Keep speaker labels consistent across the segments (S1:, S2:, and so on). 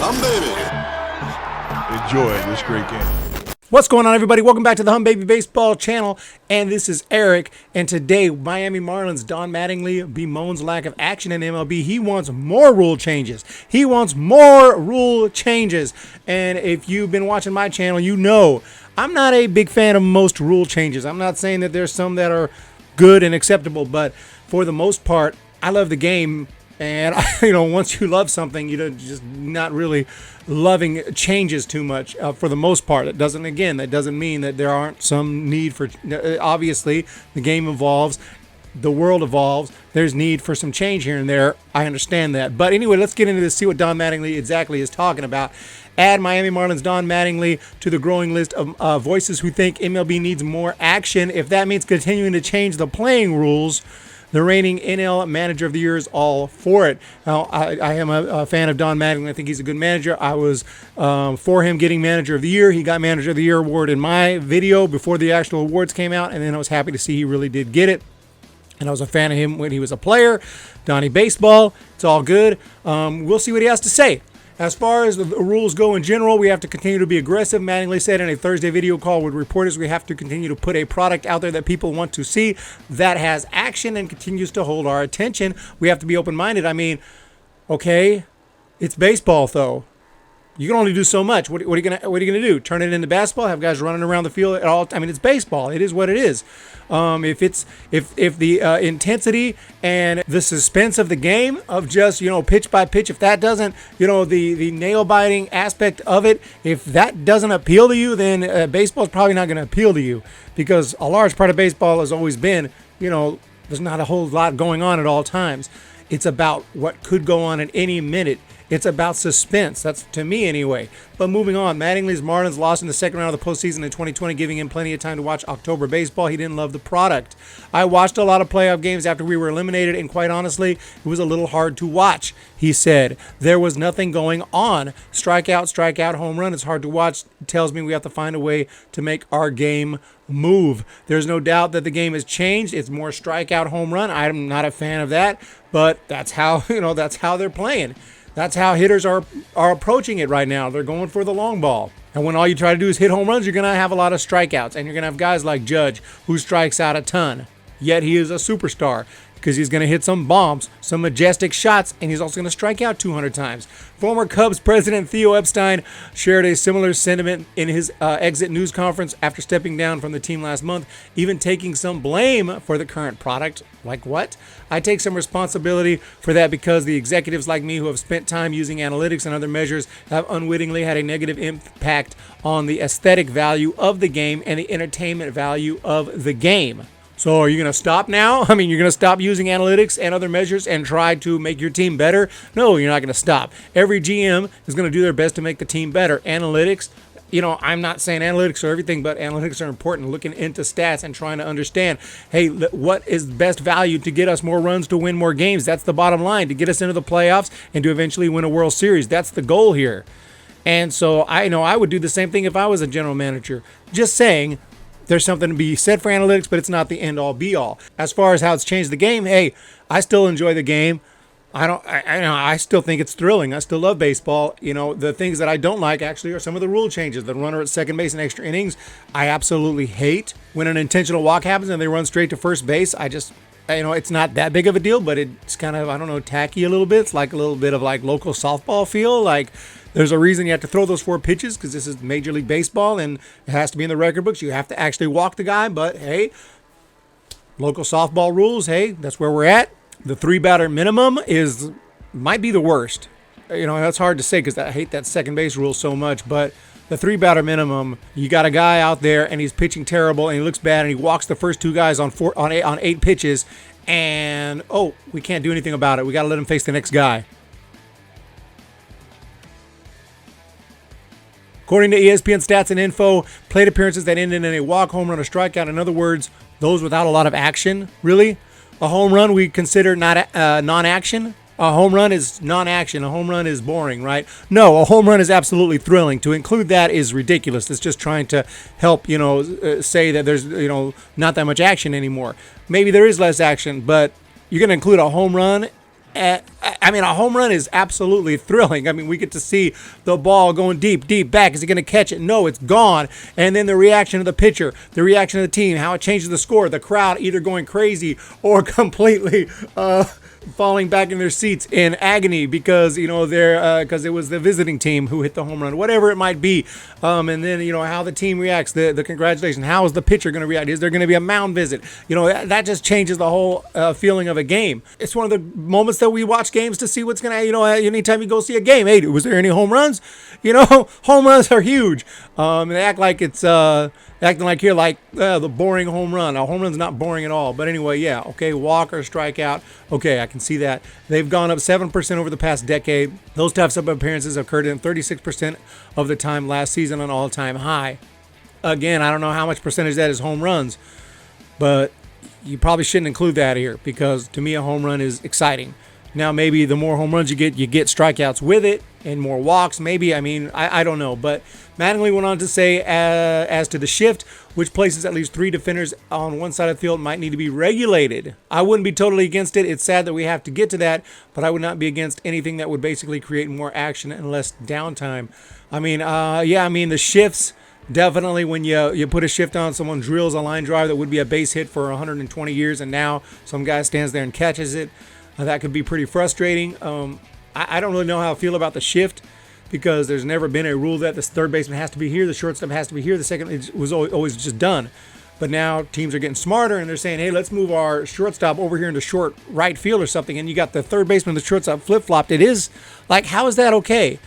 S1: Humm Baby.
S2: Enjoy this great game.
S3: What's going on, everybody? Welcome back to the Humm Baby Baseball channel, and this is Eric. And today, Miami Marlins Don Mattingly bemoans lack of action in MLB. He wants more rule changes. And if you've been watching my channel, you know I'm not a big fan of most rule changes. I'm not saying that there's some that are good and acceptable, but for the most part, I love the game. And, once you love something, you're just not really loving changes too much for the most part. That doesn't mean that there aren't some need for, obviously, the game evolves, the world evolves, there's need for some change here and there. I understand that. But anyway, let's get into this, see what Don Mattingly exactly is talking about. Add Miami Marlins Don Mattingly to the growing list of voices who think MLB needs more action. If that means continuing to change the playing rules, the reigning NL Manager of the Year is all for it. Now, I am a fan of Don Mattingly. I think he's a good manager. I was for him getting Manager of the Year. He got Manager of the Year award in my video before the actual awards came out, and then I was happy to see he really did get it. And I was a fan of him when he was a player. Donnie Baseball, it's all good. We'll see what he has to say. As far as the rules go in general, we have to continue to be aggressive. Mattingly said in a Thursday video call with reporters, we have to continue to put a product out there that people want to see that has action and continues to hold our attention. We have to be open-minded. I mean, okay, it's baseball though. You can only do so much. What are you gonna do? Turn it into basketball? Have guys running around the field at all? I mean, it's baseball. It is what it is. If the intensity and the suspense of the game of just pitch by pitch, if that doesn't the nail biting aspect of it, if that doesn't appeal to you, then baseball is probably not going to appeal to you, because a large part of baseball has always been there's not a whole lot going on at all times. It's about what could go on at any minute. It's about suspense. That's to me anyway. But moving on, Mattingly's Marlins lost in the second round of the postseason in 2020, giving him plenty of time to watch October baseball. He didn't love the product. I watched a lot of playoff games after we were eliminated, and quite honestly, it was a little hard to watch, he said. There was nothing going on. Strikeout, home run. It's hard to watch. It tells me we have to find a way to make our game move. There's no doubt that the game has changed. It's more strikeout, home run. I'm not a fan of that, but that's how, that's how they're playing. That's how hitters are approaching it right now. They're going for the long ball. And when all you try to do is hit home runs, you're going to have a lot of strikeouts. And you're going to have guys like Judge, who strikes out a ton. Yet he is a superstar, because he's going to hit some bombs, some majestic shots, and he's also going to strike out 200 times. Former Cubs president Theo Epstein shared a similar sentiment in his exit news conference after stepping down from the team last month, even taking some blame for the current product. Like what? I take some responsibility for that, because the executives like me who have spent time using analytics and other measures have unwittingly had a negative impact on the aesthetic value of the game and the entertainment value of the game. So are you going to stop now? I mean, you're going to stop using analytics and other measures and try to make your team better? No, you're not going to stop. Every GM is going to do their best to make the team better. Analytics, I'm not saying analytics are everything, but analytics are important. Looking into stats and trying to understand, hey, what is best value to get us more runs to win more games? That's the bottom line, to get us into the playoffs and to eventually win a World Series. That's the goal here. And so I know I would do the same thing if I was a general manager. Just saying, there's something to be said for analytics, but it's not the end-all, be-all. As far as how it's changed the game, hey, I still enjoy the game. I still think it's thrilling. I still love baseball. The things that I don't like actually are some of the rule changes. The runner at second base in extra innings, I absolutely hate. When an intentional walk happens and they run straight to first base, it's not that big of a deal, but it's kind of, tacky a little bit. It's like a little bit of like local softball feel. Like, there's a reason you have to throw those 4 pitches, because this is Major League Baseball and it has to be in the record books. You have to actually walk the guy, but hey, local softball rules, hey, that's where we're at. The 3-batter minimum might be the worst. That's hard to say because I hate that second base rule so much, but the 3-batter minimum, you got a guy out there and he's pitching terrible and he looks bad and he walks the first 2 guys on 8 pitches, and we can't do anything about it. We got to let him face the next guy. According to ESPN stats and info, plate appearances that ended in a walk, home run, or strikeout. In other words, those without a lot of action. Really, a home run we consider not non-action. A home run is non-action. A home run is boring, right? No, a home run is absolutely thrilling. To include that is ridiculous. It's just trying to help, say that there's, not that much action anymore. Maybe there is less action, but you're going to include a home run I mean, a home run is absolutely thrilling. I mean, we get to see the ball going deep back. Is he going to catch it? No, it's gone. And then the reaction of the pitcher, the reaction of the team, how it changes the score, the crowd either going crazy or completely falling back in their seats in agony because, because it was the visiting team who hit the home run, whatever it might be. And then, how the team reacts, the congratulations. How is the pitcher going to react? Is there going to be a mound visit? That just changes the whole feeling of a game. It's one of the moments that we watch games to see what's going to, anytime you go see a game, hey, was there any home runs? Home runs are huge. They act like it's, acting like here, like the boring home run. A home run's not boring at all. But anyway, yeah, okay, walk or strikeout. Okay, I can see that. They've gone up 7% over the past decade. Those types of appearances occurred in 36% of the time last season, an all-time high. Again, I don't know how much percentage that is home runs, but you probably shouldn't include that here because to me a home run is exciting. Now, maybe the more home runs you get strikeouts with it and more walks, maybe. I mean, I don't know. But Mattingly went on to say, as to the shift, which places at least 3 defenders on one side of the field might need to be regulated. I wouldn't be totally against it. It's sad that we have to get to that, but I would not be against anything that would basically create more action and less downtime. I mean, the shifts, definitely when you put a shift on, someone drills a line drive that would be a base hit for 120 years, and now some guy stands there and catches it. That could be pretty frustrating. I don't really know how I feel about the shift because there's never been a rule that the third baseman has to be here, the shortstop has to be here, the second it was always just done. But now teams are getting smarter and they're saying, hey, let's move our shortstop over here into short right field or something, and you got the third baseman and the shortstop flip-flopped. It is like, how is that okay?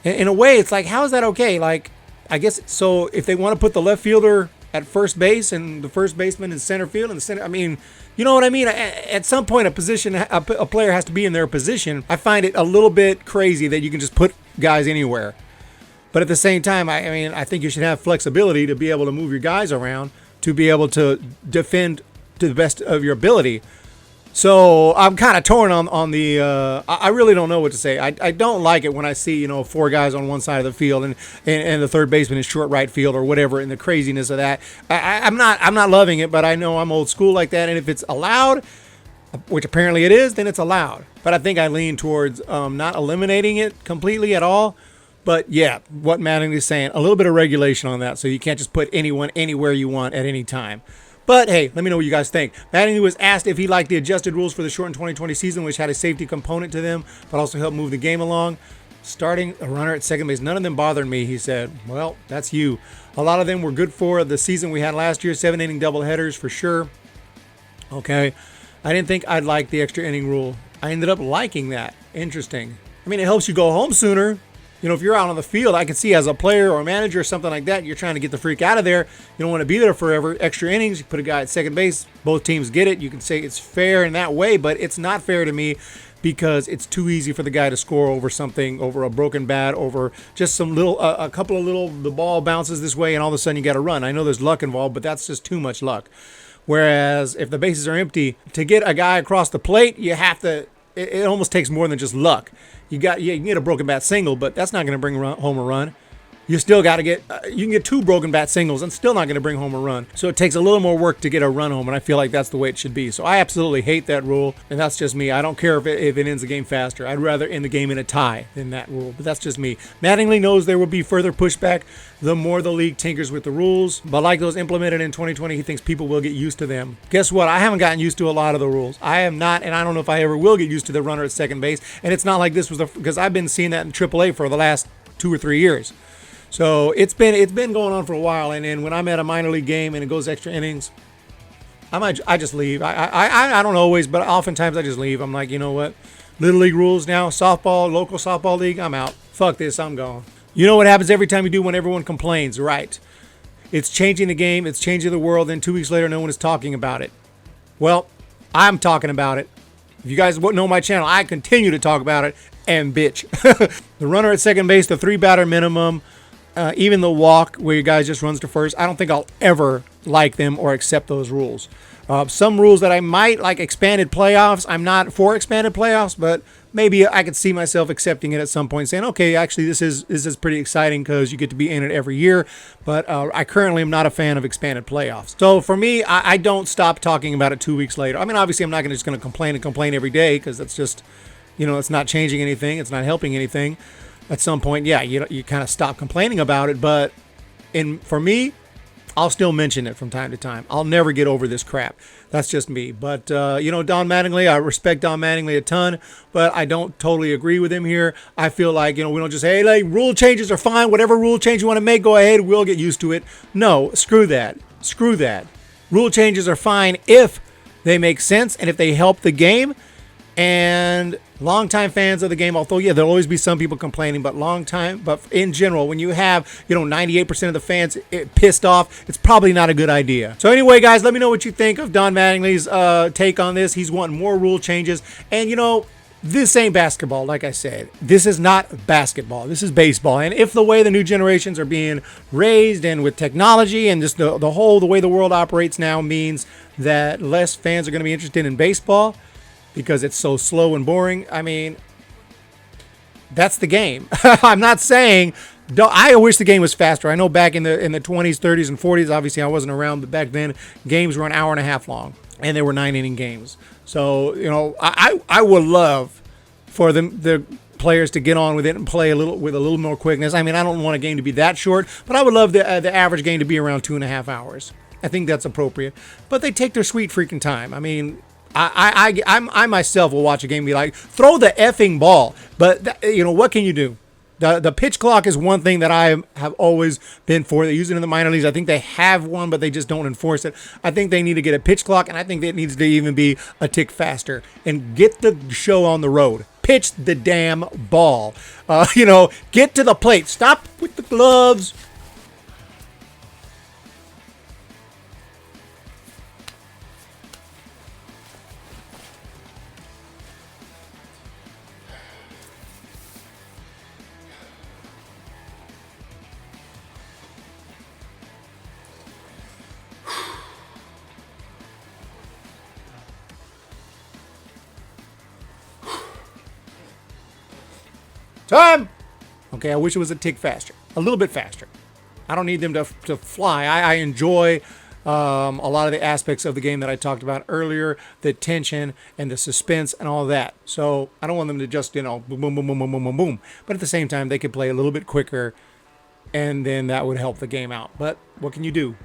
S3: In a way, it's like, how is that okay? Like, I guess, so if they want to put the left fielder at first base and the first baseman in center field and the center, I mean, you know what I mean? At some point, a player has to be in their position. I find it a little bit crazy that you can just put guys anywhere. But at the same time, I think you should have flexibility to be able to move your guys around, to be able to defend to the best of your ability. So I'm kind of torn on the. I really don't know what to say. I don't like it when I see 4 guys on one side of the field and the third baseman is short right field or whatever, and the craziness of that. I'm not loving it, but I know I'm old school like that. And if it's allowed, which apparently it is, then it's allowed. But I think I lean towards not eliminating it completely at all. But yeah, what Mattingly is saying, a little bit of regulation on that, so you can't just put anyone anywhere you want at any time. But hey, let me know what you guys think. Mattingly was asked if he liked the adjusted rules for the shortened 2020 season, which had a safety component to them, but also helped move the game along. Starting a runner at second base, none of them bothered me, he said. Well, that's you. A lot of them were good for the season we had last year, 7-inning doubleheaders for sure. Okay. I didn't think I'd like the extra inning rule. I ended up liking that. Interesting. I mean, it helps you go home sooner. If you're out on the field, I can see as a player or a manager or something like that, you're trying to get the freak out of there. You don't want to be there forever. Extra innings, you put a guy at second base. Both teams get it. You can say it's fair in that way, but it's not fair to me because it's too easy for the guy to score over something, over a broken bat, over just some little, a couple of little, the ball bounces this way and all of a sudden you got to run. I know there's luck involved, but that's just too much luck. Whereas if the bases are empty, to get a guy across the plate, you have to, it almost takes more than just luck. You can get a broken bat single, but that's not going to bring home a run. You still got to get, you can get 2 broken bat singles and still not going to bring home a run. So it takes a little more work to get a run home, and I feel like that's the way it should be. So I absolutely hate that rule, and that's just me. I don't care if it ends the game faster. I'd rather end the game in a tie than that rule, but that's just me. Mattingly knows there will be further pushback the more the league tinkers with the rules, but like those implemented in 2020, he thinks people will get used to them. Guess what? I haven't gotten used to a lot of the rules. I am not, and I don't know if I ever will get used to the runner at second base, and it's not like this was because I've been seeing that in AAA for the last 2 or 3 years. So it's been going on for a while, and then when I'm at a minor league game and it goes extra innings, I just leave. I don't always, but oftentimes I just leave. I'm like, you know what? Little league rules now, softball, local softball league, I'm out. Fuck this, I'm gone. You know what happens every time you do when everyone complains, right? It's changing the game, it's changing the world, then 2 weeks later no one is talking about it. Well, I'm talking about it. If you guys know my channel, I continue to talk about it and bitch. The runner at second base, the 3-batter minimum, even the walk where your guy just runs to first, I don't think I'll ever like them or accept those rules. Some rules that I might like, expanded playoffs. I'm not for expanded playoffs, but maybe I could see myself accepting it at some point, saying, okay, actually this is pretty exciting because you get to be in it every year. But I currently am not a fan of expanded playoffs. So for me, I don't stop talking about it 2 weeks later. I mean, obviously I'm not just going to complain every day, because that's just, it's not changing anything. It's not helping anything. At some point, yeah, you kind of stop complaining about it. But for me, I'll still mention it from time to time. I'll never get over this crap. That's just me. But, Don Mattingly, I respect Don Mattingly a ton, but I don't totally agree with him here. I feel like, we don't just say, hey, like, rule changes are fine. Whatever rule change you want to make, go ahead. We'll get used to it. No, screw that. Screw that. Rule changes are fine if they make sense and if they help the game. And longtime fans of the game, although, yeah, there'll always be some people complaining, but in general, when you have, 98% of the fans pissed off, it's probably not a good idea. So anyway, guys, let me know what you think of Don Mattingly's take on this. He's wanting more rule changes. And, this ain't basketball, like I said. This is not basketball. This is baseball. And if the way the new generations are being raised, and with technology and just the way the world operates now means that less fans are going to be interested in baseball, because it's so slow and boring. I mean, that's the game. I'm not saying, I wish the game was faster. I know back in the 20s, 30s, and 40s, obviously I wasn't around, but back then games were an hour and a half long, and they were 9-inning games. So, I would love for the players to get on with it and play with a little more quickness. I mean, I don't want a game to be that short, but I would love the average game to be around 2.5 hours. I think that's appropriate. But they take their sweet freaking time. I mean, I myself will watch a game and be like, throw the effing ball. But, what can you do? The pitch clock is one thing that I have always been for. They use it in the minor leagues. I think they have one, but they just don't enforce it. I think they need to get a pitch clock, and I think it needs to even be a tick faster. And get the show on the road. Pitch the damn ball. Get to the plate. Stop with the gloves. Time! Okay, I wish it was a tick faster. A little bit faster. I don't need them to fly. I enjoy a lot of the aspects of the game that I talked about earlier, the tension and the suspense and all that. So I don't want them to just, boom, boom, boom, boom, boom, boom, boom, boom. But at the same time, they could play a little bit quicker, and then that would help the game out. But what can you do?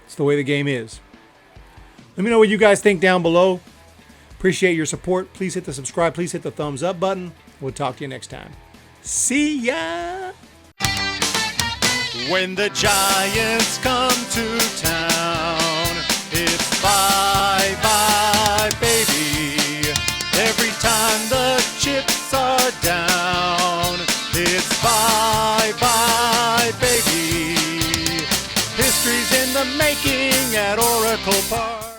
S3: It's the way the game is. Let me know what you guys think down below. Appreciate your support. Please hit the subscribe. Please hit the thumbs up button. We'll talk to you next time. See ya!
S1: When the Giants come to town, it's bye-bye, baby. Every time the chips are down, it's bye-bye, baby. History's in the making at Oracle Park.